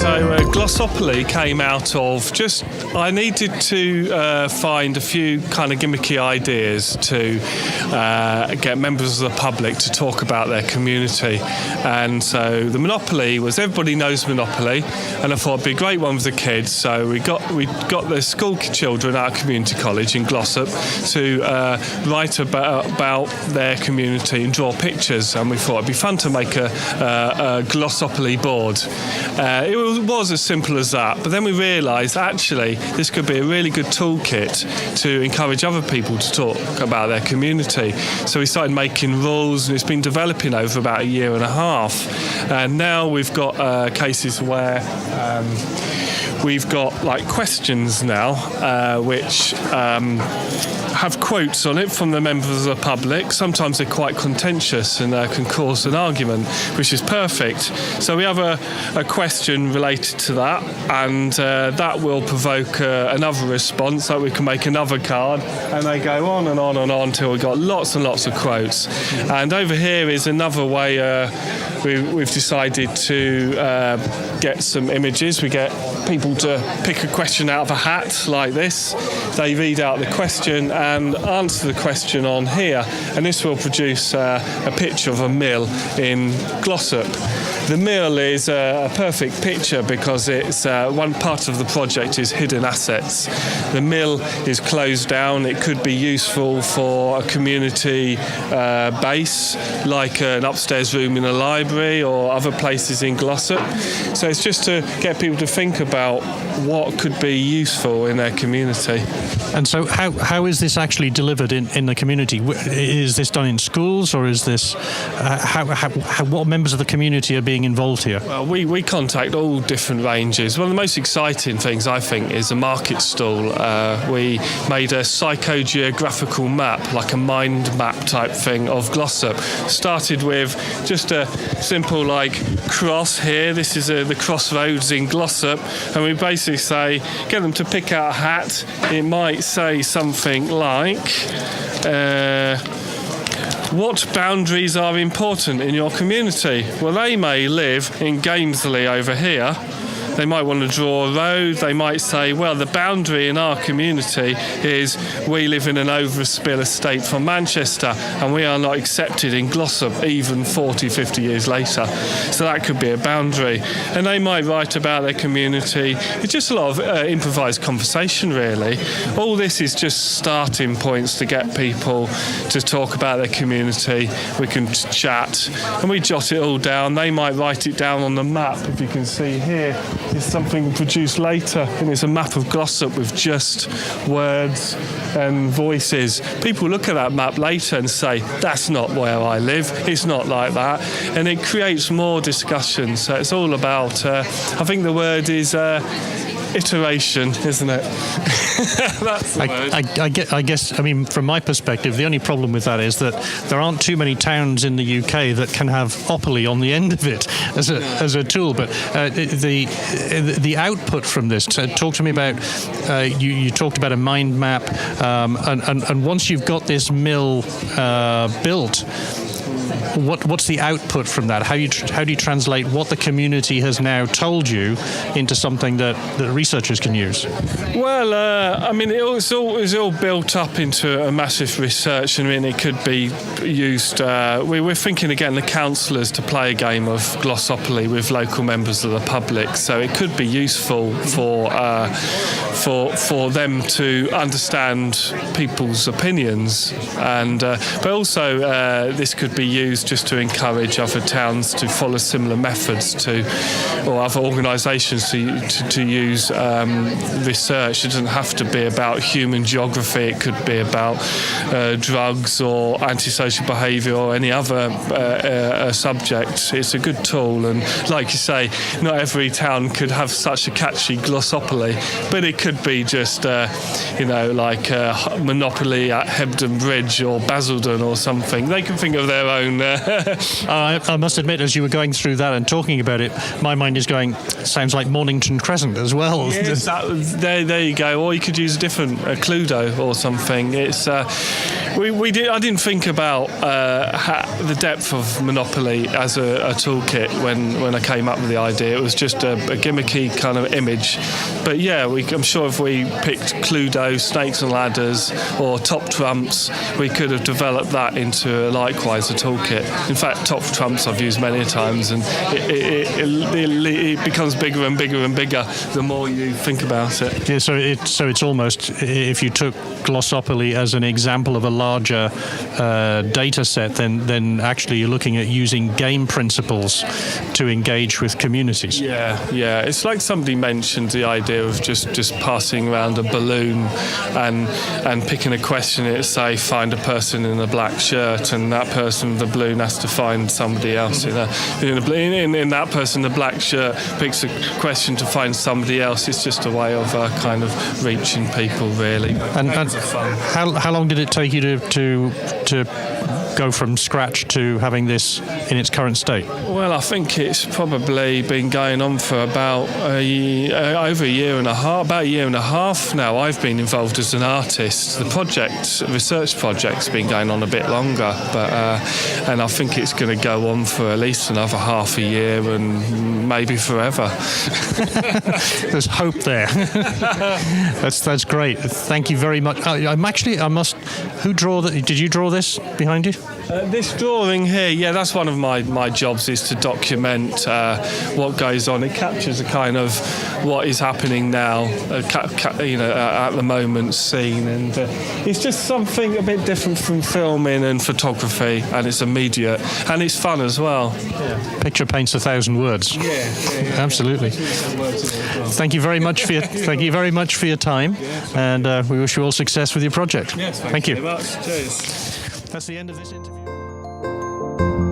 So Glossopoly came out of I needed to find a few kind of gimmicky ideas to get members of the public to talk about their community. And so the Monopoly was, everybody knows Monopoly, and I thought it'd be a great one with the kids. So we got the school children at our community college in Glossop to write about their community and draw pictures, and we thought it'd be fun to make a Glossopoly board. It was as simple as that, but then we realised actually this could be a really good toolkit to encourage other people to talk about their community. So we started making rules, and it's been developing over about a year and a half. And now we've got cases where we've got like questions now, which have quotes on it from the members of the public. Sometimes they're quite contentious and can cause an argument, which is perfect. So we have a question related to that, and that will provoke another response, so we can make another card, and they go on and on and on until we've got lots and lots of quotes. And over here is another way we've decided to get some images. We get people to pick a question out of a hat like this. They read out the question and answer the question on here, and this will produce a picture of a mill in Glossop. The mill is a perfect picture because it's one part of the project is hidden assets. The mill is closed down. It could be useful for a community base, like an upstairs room in a library or other places in Glossop. So it's just to get people to think about what could be useful in their community. And so how is this actually delivered in the community? Is this done in schools, or is this what members of the community are being involved here? Well, we contact all different ranges. One of the most exciting things, I think, is a market stall. We made a psychogeographical map, like a mind map type thing of Glossop. Started with just a simple cross here. This is the crossroads in Glossop, and we basically say, get them to pick out a hat. It might say something like, what boundaries are important in your community? Well, they may live in Gamesley over here. They might want to draw a road. They might say, well, the boundary in our community is we live in an overspill estate from Manchester and we are not accepted in Glossop even 40, 50 years later. So that could be a boundary. And they might write about their community. It's just a lot of improvised conversation, really. All this is just starting points to get people to talk about their community. We can chat and we jot it all down. They might write it down on the map, if you can see here. Is something produced later, and it's a map of Glossop with just words and voices. People look at that map later and say, that's not where I live, it's not like that, and it creates more discussion. So it's all about, I think the word is iteration, isn't it? That's the word. I guess, I mean, from my perspective, the only problem with that is that there aren't too many towns in the UK that can have opoly on the end of it as a tool. But the output from this, talk to me about, you talked about a mind map, and once you've got this mill built, what's the output from that? How do you translate what the community has now told you into something that researchers can use? Well, I mean, it's all built up into a massive research. I mean, it could be used. We're thinking again the councillors to play a game of Glossopoly with local members of the public. So it could be useful for them to understand people's opinions, and but also this could be used just to encourage other towns to follow similar methods or other organisations to use research. It doesn't have to be about human geography. It could be about drugs or antisocial behaviour or any other subject. It's a good tool, and like you say, not every town could have such a catchy Glossopoly, but it could be just like Monopoly at Hebden Bridge or Basildon or something. They can think of their own. I must admit, as you were going through that and talking about it, my mind is going, sounds like Mornington Crescent as well. Yes, there you go. Or you could use a different Cluedo or something. It's we did. I didn't think about the depth of Monopoly as a toolkit when I came up with the idea. It was just a gimmicky kind of image. But yeah, I'm sure if we picked Cluedo, Snakes and Ladders, or Top Trumps, we could have developed that into likewise a toolkit. In fact, Top Trumps I've used many times, and it becomes bigger and bigger and bigger the more you think about it. Yeah, so it's almost, if you took Glossopoly as an example of a larger data set, then actually you're looking at using game principles to engage with communities. Yeah. It's like somebody mentioned the idea of just passing around a balloon and picking a question. It say find a person in a black shirt, and that person with the balloon has to find somebody else in that person in the black shirt picks a question to find somebody else. It's just a way of kind of reaching people, really. And how long did it take you to go from scratch to having this in its current state? Well, I think it's probably been going on for about over a year and a half now. I've been involved as an artist. The research project's been going on a bit longer, and I think it's going to go on for at least another half a year and maybe forever. There's hope there. That's great. Thank you very much. Did you draw this behind you? This drawing here, that's one of my jobs, is to document what goes on. It captures a kind of what is happening now, at the moment scene, and it's just something a bit different from filming and photography, and it's immediate and it's fun as well. Yeah. Picture paints 1,000 words. Yeah. Absolutely. Thank you very much for your time, and we wish you all success with your project. Yes, thank you very much. Cheers. That's the end of this interview.